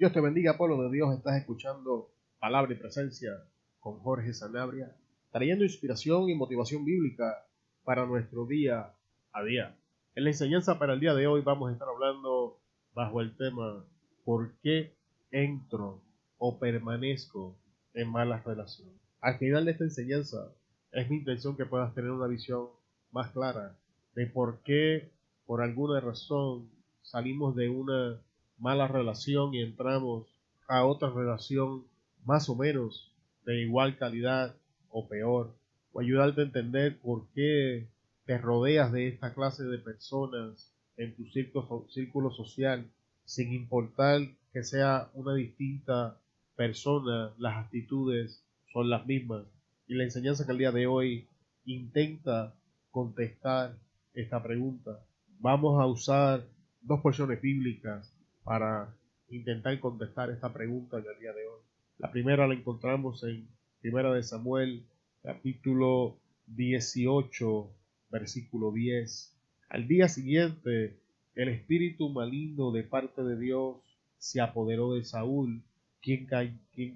Dios te bendiga, pueblo de Dios. Estás escuchando Palabra y Presencia con Jorge Sanabria, trayendo inspiración y motivación bíblica para nuestro día a día. En la enseñanza para el día de hoy vamos a estar hablando bajo el tema ¿por qué entro o permanezco en malas relaciones? Al final de esta enseñanza es mi intención que puedas tener una visión más clara de por qué, por alguna razón, salimos de una mala relación y entramos a otra relación más o menos de igual calidad o peor, o ayudarte a entender por qué te rodeas de esta clase de personas en tu círculo social, sin importar que sea una distinta persona, las actitudes son las mismas. Y la enseñanza que el día de hoy intenta contestar esta pregunta. Vamos a usar dos porciones bíblicas para intentar contestar esta pregunta en el día de hoy. La primera la encontramos en 1 de Samuel, capítulo 18, versículo 10. Al día siguiente, el espíritu maligno de parte de Dios se apoderó de Saúl, quien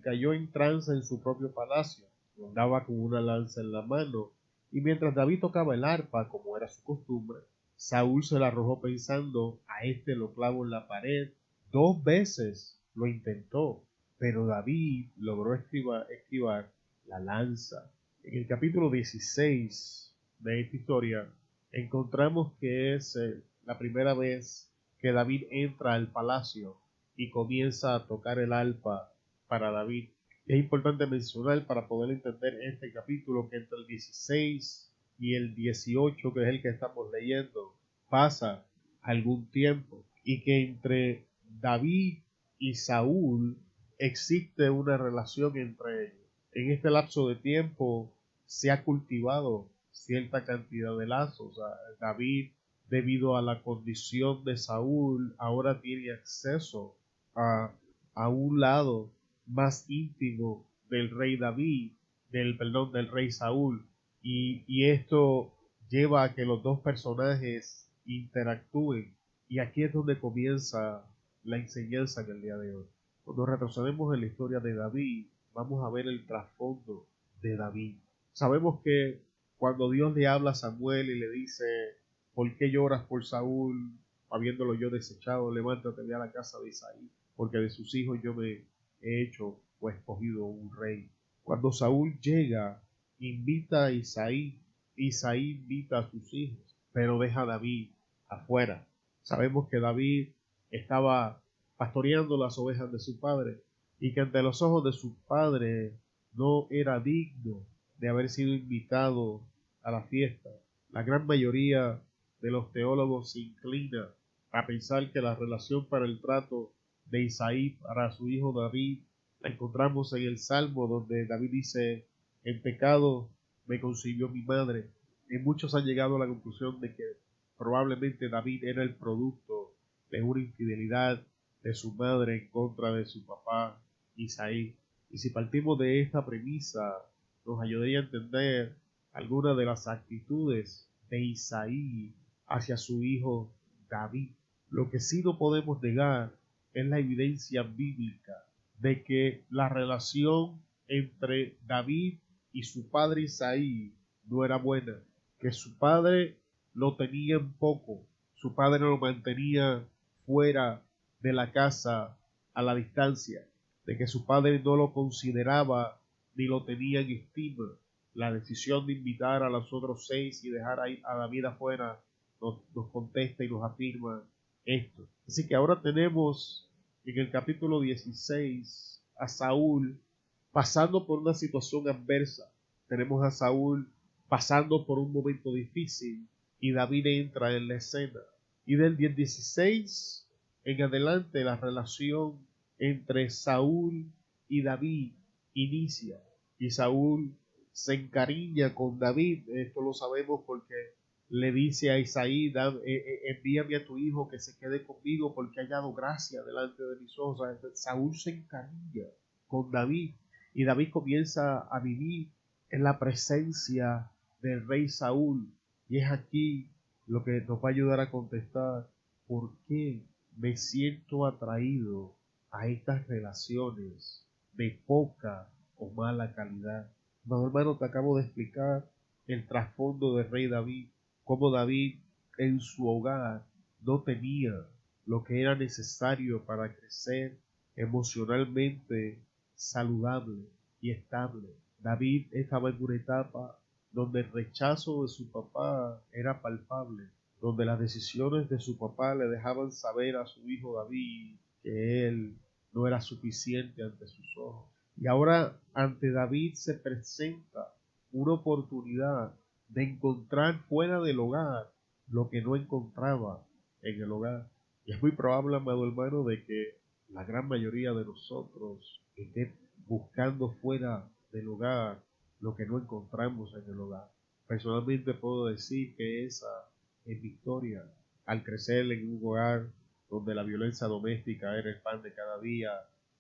cayó en trance en su propio palacio. Andaba con una lanza en la mano, y mientras David tocaba el arpa, como era su costumbre, Saúl se la arrojó pensando: a este lo clavo en la pared. 2 veces lo intentó, pero David logró esquivar la lanza. En el capítulo 16 de esta historia encontramos que es la primera vez que David entra al palacio y comienza a tocar el arpa para David. Es importante mencionar para poder entender este capítulo que entre el 16 y el 18, que es el que estamos leyendo, pasa algún tiempo y que entre David y Saúl existe una relación entre ellos. En este lapso de tiempo se ha cultivado cierta cantidad de lazos. David, debido a la condición de Saúl, ahora tiene acceso a un lado más íntimo del rey David, del rey Saúl, y esto lleva a que los dos personajes interactúen, y aquí es donde comienza la enseñanza en el día de hoy. Cuando retrocedemos en la historia de David, vamos a ver el trasfondo de David. Sabemos que cuando Dios le habla a Samuel y le dice: ¿por qué lloras por Saúl, habiéndolo yo desechado? Levántate, ve a la casa de Isaí, porque de sus hijos yo me he hecho o escogido un rey. Cuando Saúl llega, invita a Isaí invita a sus hijos, pero deja a David afuera. Sabemos que David estaba pastoreando las ovejas de su padre y que ante los ojos de su padre no era digno de haber sido invitado a la fiesta. La gran mayoría de los teólogos se inclina a pensar que la relación para el trato de Isaí para su hijo David la encontramos en el Salmo, donde David dice: en pecado me concibió mi madre. Y muchos han llegado a la conclusión de que probablemente David era el producto de una infidelidad de su madre en contra de su papá Isaí. Y si partimos de esta premisa, nos ayudaría a entender algunas de las actitudes de Isaí hacia su hijo David. Lo que sí no podemos negar es la evidencia bíblica de que la relación entre David y su padre Isaí no era buena, que su padre lo tenía en poco, su padre lo mantenía fuera de la casa a la distancia, de que su padre no lo consideraba ni lo tenía en estima. La decisión de invitar a los otros 6 y dejar a David afuera nos contesta y nos afirma esto. Así que ahora tenemos en el capítulo 16 a Saúl pasando por una situación adversa. Tenemos a Saúl pasando por un momento difícil y David entra en la escena. Y del 16 en adelante la relación entre Saúl y David inicia. Y Saúl se encariña con David. Esto lo sabemos porque le dice a Isaí: envíame a tu hijo que se quede conmigo porque ha hallado gracia delante de mis ojos. Saúl se encariña con David y David comienza a vivir en la presencia del rey Saúl. Y es aquí lo que nos va a ayudar a contestar por qué me siento atraído a estas relaciones de poca o mala calidad. Amado hermano, te acabo de explicar el trasfondo del rey David, cómo David en su hogar no tenía lo que era necesario para crecer emocionalmente saludable y estable. David estaba en una etapa donde el rechazo de su papá era palpable, donde las decisiones de su papá le dejaban saber a su hijo David que él no era suficiente ante sus ojos. Y ahora ante David se presenta una oportunidad de encontrar fuera del hogar lo que no encontraba en el hogar. Y es muy probable, amado hermano, de que la gran mayoría de nosotros esté buscando fuera del hogar lo que no encontramos en el hogar. Personalmente puedo decir que esa es mi historia. Al crecer en un hogar donde la violencia doméstica era el pan de cada día,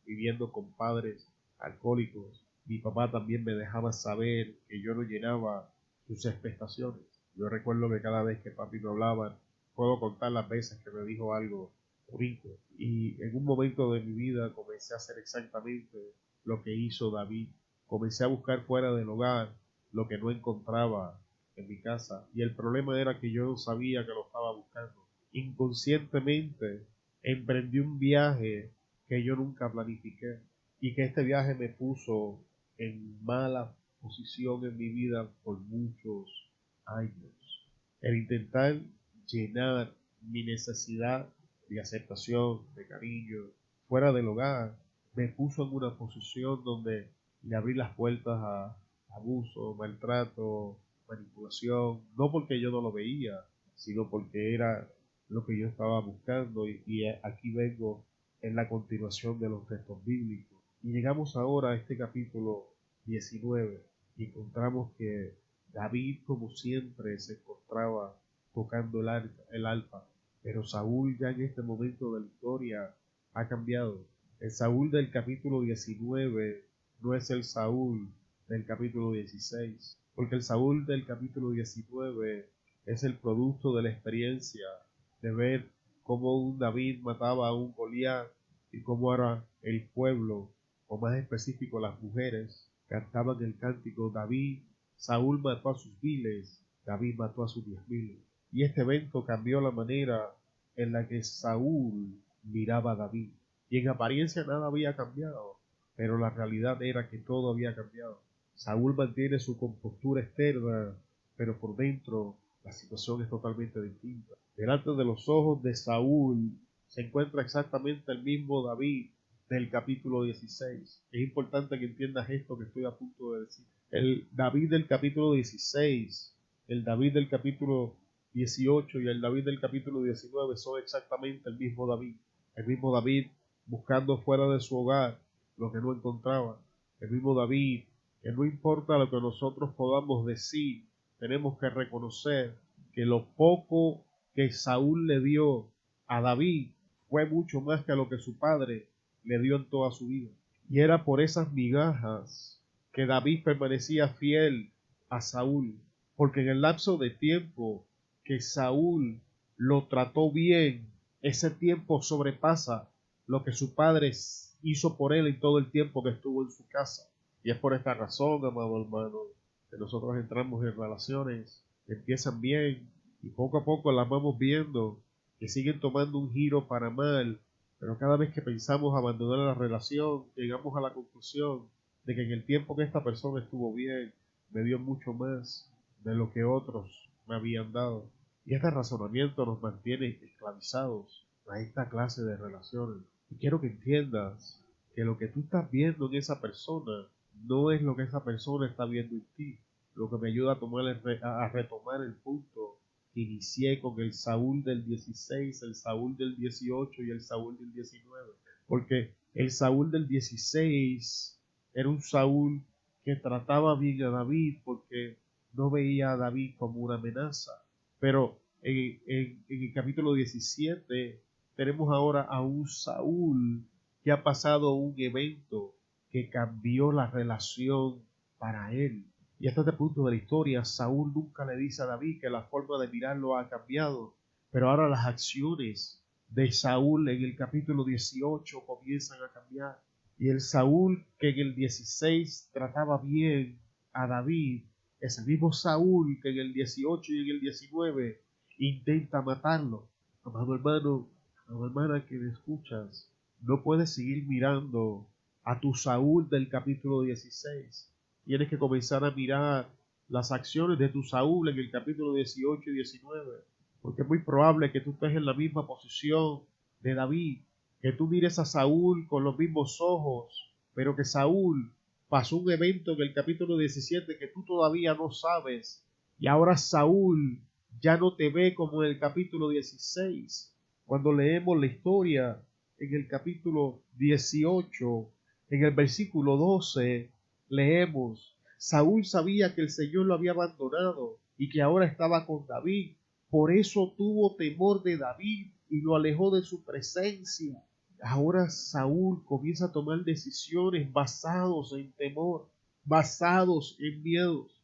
viviendo con padres alcohólicos, mi papá también me dejaba saber que yo no llenaba sus expectaciones. Yo recuerdo que cada vez que papi me hablaba, puedo contar las veces que me dijo algo bonito. Y en un momento de mi vida comencé a hacer exactamente lo que hizo David. Comencé a buscar fuera del hogar lo que no encontraba en mi casa. Y el problema era que yo no sabía que lo estaba buscando. Inconscientemente emprendí un viaje que yo nunca planifiqué y que este viaje me puso en mala posición en mi vida por muchos años. El intentar llenar mi necesidad de aceptación, de cariño, fuera del hogar, me puso en una posición donde le abrí las puertas a abuso, maltrato, manipulación, no porque yo no lo veía, sino porque era lo que yo estaba buscando y aquí vengo en la continuación de los textos bíblicos. Y llegamos ahora a este capítulo 19 y encontramos que David, como siempre, se encontraba tocando el arpa, pero Saúl ya en este momento de la historia ha cambiado. El Saúl del capítulo 19 no es el Saúl del capítulo 16, porque el Saúl del capítulo 19 es el producto de la experiencia de ver cómo un David mataba a un Goliat y cómo ahora el pueblo, o más específico las mujeres, cantaban el cántico David, Saúl mató a sus miles, David mató a sus 10,000. Y este evento cambió la manera en la que Saúl miraba a David. Y en apariencia nada había cambiado, pero la realidad era que todo había cambiado. Saúl mantiene su compostura externa, pero por dentro la situación es totalmente distinta. Delante de los ojos de Saúl se encuentra exactamente el mismo David del capítulo 16. Es importante que entiendas esto que estoy a punto de decir. El David del capítulo 16, el David del capítulo 18 y el David del capítulo 19 son exactamente el mismo David. El mismo David buscando fuera de su hogar lo que no encontraba. El mismo David que no importa lo que nosotros podamos decir, tenemos que reconocer que lo poco que Saúl le dio a David fue mucho más que lo que su padre le dio en toda su vida. Y era por esas migajas que David permanecía fiel a Saúl, porque en el lapso de tiempo que Saúl lo trató bien, ese tiempo sobrepasa lo que su padre hizo por él en todo el tiempo que estuvo en su casa. Y es por esta razón, amado hermano, que nosotros entramos en relaciones que empiezan bien y poco a poco las vamos viendo que siguen tomando un giro para mal, pero cada vez que pensamos abandonar la relación, llegamos a la conclusión de que en el tiempo que esta persona estuvo bien, me dio mucho más de lo que otros me habían dado. Y este razonamiento nos mantiene esclavizados a esta clase de relaciones. Y quiero que entiendas que lo que tú estás viendo en esa persona no es lo que esa persona está viendo en ti. Lo que me ayuda a retomar el punto que inicié con el Saúl del 16, el Saúl del 18 y el Saúl del 19. Porque el Saúl del 16 era un Saúl que trataba bien a David porque no veía a David como una amenaza. Pero en el capítulo 17 tenemos ahora a un Saúl que ha pasado un evento que cambió la relación para él. Y hasta este punto de la historia, Saúl nunca le dice a David que la forma de mirarlo ha cambiado, pero ahora las acciones de Saúl en el capítulo 18 comienzan a cambiar. Y el Saúl que en el 16 trataba bien a David, es el mismo Saúl que en el 18 y en el 19 intenta matarlo. Amado hermano, amada hermana que me escuchas, no puedes seguir mirando a tu Saúl del capítulo 16. Tienes que comenzar a mirar las acciones de tu Saúl en el capítulo 18 y 19. Porque es muy probable que tú estés en la misma posición de David, que tú mires a Saúl con los mismos ojos, pero que Saúl pasó un evento en el capítulo 17 que tú todavía no sabes, y ahora Saúl ya no te ve como en el capítulo 16. Cuando leemos la historia en el capítulo 18, en el versículo 12, leemos: Saúl sabía que el Señor lo había abandonado y que ahora estaba con David. Por eso tuvo temor de David y lo alejó de su presencia. Ahora Saúl comienza a tomar decisiones basados en temor, basados en miedos.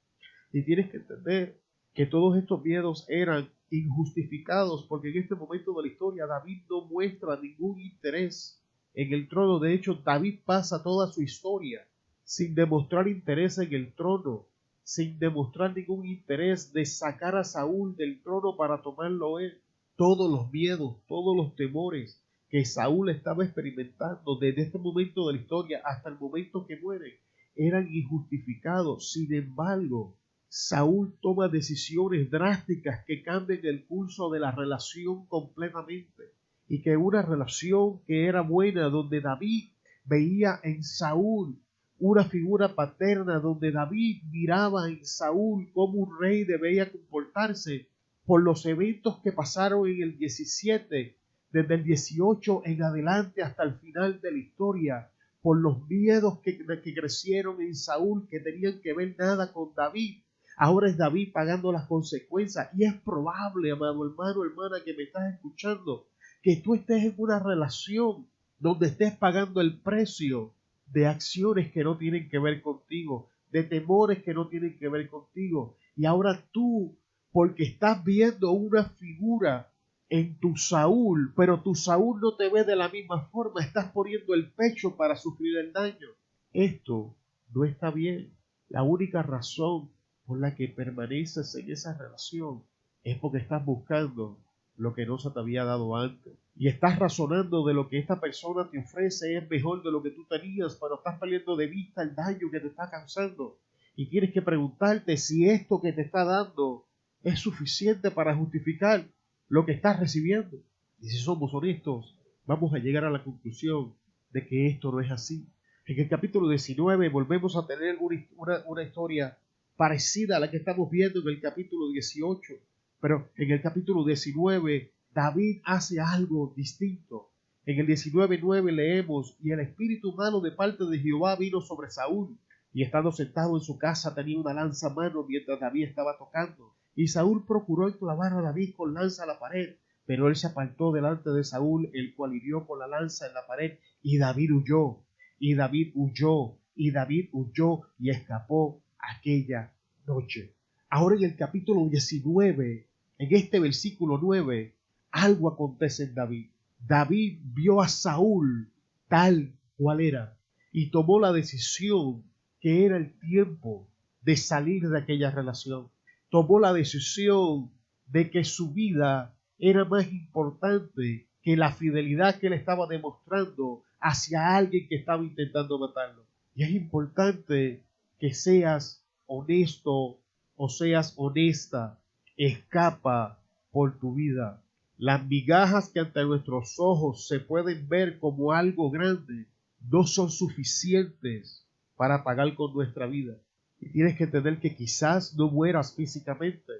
Y tienes que entender que todos estos miedos eran injustificados, porque en este momento de la historia David no muestra ningún interés en el trono. De hecho, David pasa toda su historia sin demostrar interés en el trono, sin demostrar ningún interés de sacar a Saúl del trono para tomarlo él. Todos los miedos, todos los temores que Saúl estaba experimentando desde este momento de la historia hasta el momento que muere eran injustificados. Sin embargo, Saúl toma decisiones drásticas que cambian el curso de la relación completamente, y que una relación que era buena, donde David veía en Saúl una figura paterna, donde David miraba en Saúl cómo un rey debía comportarse, por los eventos que pasaron en el 17, desde el 18 en adelante hasta el final de la historia, por los miedos que crecieron en Saúl, que tenían que ver nada con David. Ahora es David pagando las consecuencias, y es probable, amado hermano, hermana que me estás escuchando, que tú estés en una relación donde estés pagando el precio de acciones que no tienen que ver contigo, de temores que no tienen que ver contigo. Y ahora tú, porque estás viendo una figura en tu Saúl, pero tu Saúl no te ve de la misma forma, estás poniendo el pecho para sufrir el daño. Esto no está bien. La única razón por la que permaneces en esa relación es porque estás buscando lo que no se te había dado antes, y estás razonando de lo que esta persona te ofrece es mejor de lo que tú tenías, pero estás perdiendo de vista el daño que te está causando, y tienes que preguntarte si esto que te está dando es suficiente para justificar lo que estás recibiendo. Y si somos honestos, vamos a llegar a la conclusión de que esto no es así. En el capítulo 19 volvemos a tener una historia parecida a la que estamos viendo en el capítulo 18, pero en el capítulo 19 David hace algo distinto. En el 19:9 leemos: y el espíritu malo de parte de Jehová vino sobre Saúl, y estando sentado en su casa tenía una lanza a mano mientras David estaba tocando. Y Saúl procuró enclavar a David con lanza a la pared, pero él se apartó delante de Saúl, el cual hirió con la lanza en la pared, y David huyó, y David huyó, y David huyó, y escapó aquella noche. Ahora en el capítulo 19, en este versículo 9, algo acontece en David. David vio a Saúl tal cual era y tomó la decisión que era el tiempo de salir de aquella relación. Tomó la decisión de que su vida era más importante que la fidelidad que él estaba demostrando hacia alguien que estaba intentando matarlo. Y es importante que seas honesto o seas honesta. Escapa por tu vida. Las migajas que ante nuestros ojos se pueden ver como algo grande no son suficientes para pagar con nuestra vida. Y tienes que entender que quizás no mueras físicamente,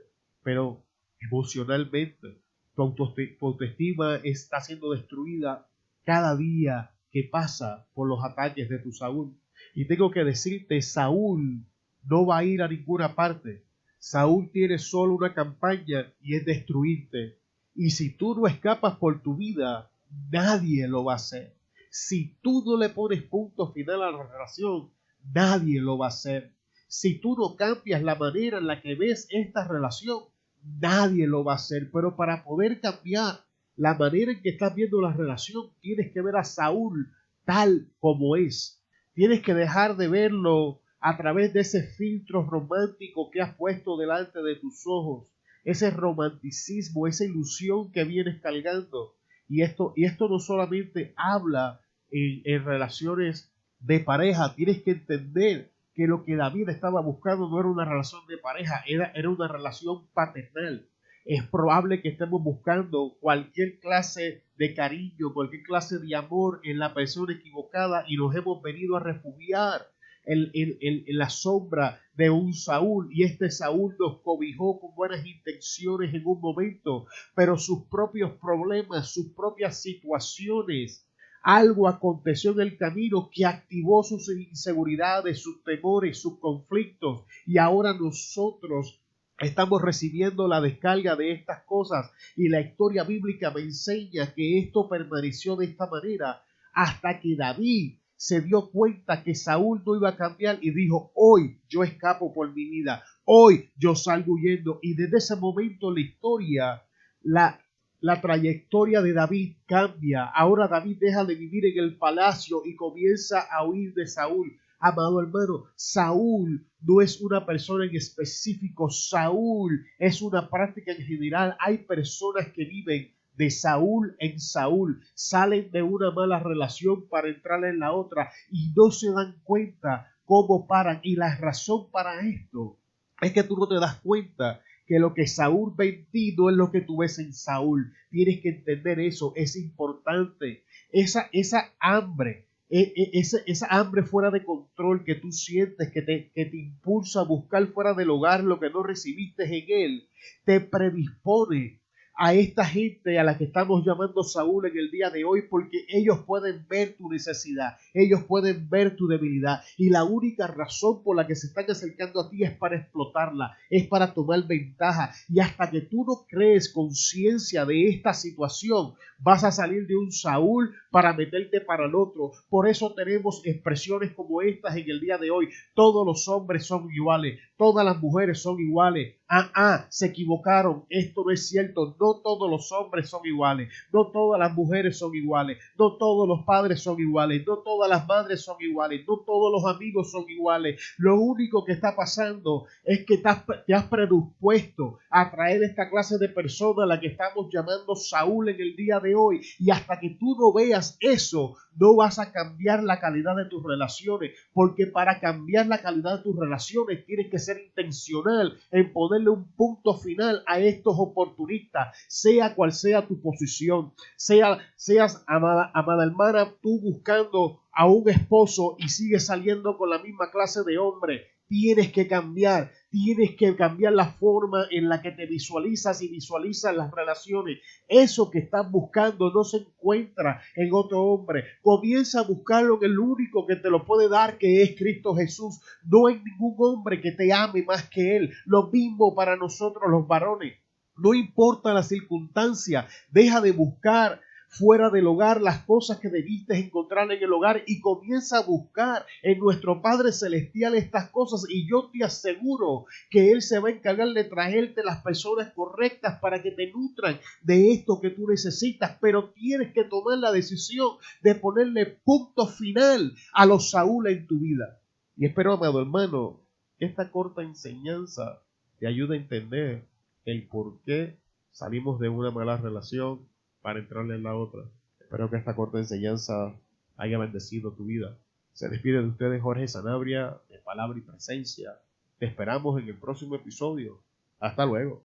pero emocionalmente tu autoestima está siendo destruida cada día que pasa por los ataques de tu Saúl. Y tengo que decirte, Saúl no va a ir a ninguna parte. Saúl tiene solo una campaña, y es destruirte. Y si tú no escapas por tu vida, nadie lo va a hacer. Si tú no le pones punto final a la relación, nadie lo va a hacer. Si tú no cambias la manera en la que ves esta relación, nadie lo va a hacer. Pero para poder cambiar la manera en que estás viendo la relación, tienes que ver a Saúl tal como es. Tienes que dejar de verlo a través de ese filtro romántico que has puesto delante de tus ojos, ese romanticismo, esa ilusión que vienes cargando. Y esto no solamente habla en relaciones de pareja. Tienes que entender que lo que David estaba buscando no era una relación de pareja, era una relación paternal. Es probable que estemos buscando cualquier clase de cariño, cualquier clase de amor en la persona equivocada y nos hemos venido a refugiar en la sombra de un Saúl, y este Saúl nos cobijó con buenas intenciones en un momento, pero sus propios problemas, sus propias situaciones, algo aconteció en el camino que activó sus inseguridades, sus temores, sus conflictos, y ahora nosotros estamos recibiendo la descarga de estas cosas, y la historia bíblica me enseña que esto permaneció de esta manera hasta que David se dio cuenta que Saúl no iba a cambiar y dijo: hoy yo escapo por mi vida, hoy yo salgo huyendo. Y desde ese momento la historia, la trayectoria de David cambia. Ahora David deja de vivir en el palacio y comienza a huir de Saúl. Amado hermano, Saúl no es una persona en específico, Saúl es una práctica en general. Hay personas que viven de Saúl en Saúl, salen de una mala relación para entrar en la otra y no se dan cuenta cómo paran. Y la razón para esto es que tú no te das cuenta que lo que Saúl ve en ti no es lo que tú ves en Saúl. Tienes que entender eso, es importante. Esa hambre, esa hambre fuera de control que tú sientes, que te impulsa a buscar fuera del hogar lo que no recibiste en él, te predispone a esta gente a la que estamos llamando Saúl en el día de hoy, porque ellos pueden ver tu necesidad, ellos pueden ver tu debilidad, y la única razón por la que se están acercando a ti es para explotarla, es para tomar ventaja. Y hasta que tú no crees conciencia de esta situación, vas a salir de un Saúl para meterte para el otro. Por eso tenemos expresiones como estas en el día de hoy: todos los hombres son iguales, todas las mujeres son iguales. Se equivocaron, esto no es cierto. No todos los hombres son iguales, no todas las mujeres son iguales, no todos los padres son iguales, no todas las madres son iguales, no todos los amigos son iguales. Lo único que está pasando es que te has predispuesto a traer esta clase de persona a la que estamos llamando Saúl en el día de hoy, y hasta que tú no veas eso, no vas a cambiar la calidad de tus relaciones, porque para cambiar la calidad de tus relaciones tienes que ser intencional en ponerle un punto final a estos oportunistas, sea cual sea tu posición. Seas amada hermana, tú buscando a un esposo y sigues saliendo con la misma clase de hombre. Tienes que cambiar la forma en la que te visualizas y visualizas las relaciones. Eso que estás buscando no se encuentra en otro hombre. Comienza a buscarlo en el único que te lo puede dar, que es Cristo Jesús. No hay ningún hombre que te ame más que Él. Lo mismo para nosotros los varones. No importa la circunstancia, deja de buscar fuera del hogar las cosas que debiste encontrar en el hogar y comienza a buscar en nuestro Padre Celestial estas cosas, y yo te aseguro que Él se va a encargar de traerte las personas correctas para que te nutran de esto que tú necesitas. Pero tienes que tomar la decisión de ponerle punto final a los Saúl en tu vida. Y espero, amado hermano, que esta corta enseñanza te ayude a entender el por qué salimos de una mala relación para entrarle en la otra. Espero que esta corta enseñanza haya bendecido tu vida. Se despide de ustedes Jorge Sanabria, de Palabra y Presencia. Te esperamos en el próximo episodio. Hasta luego.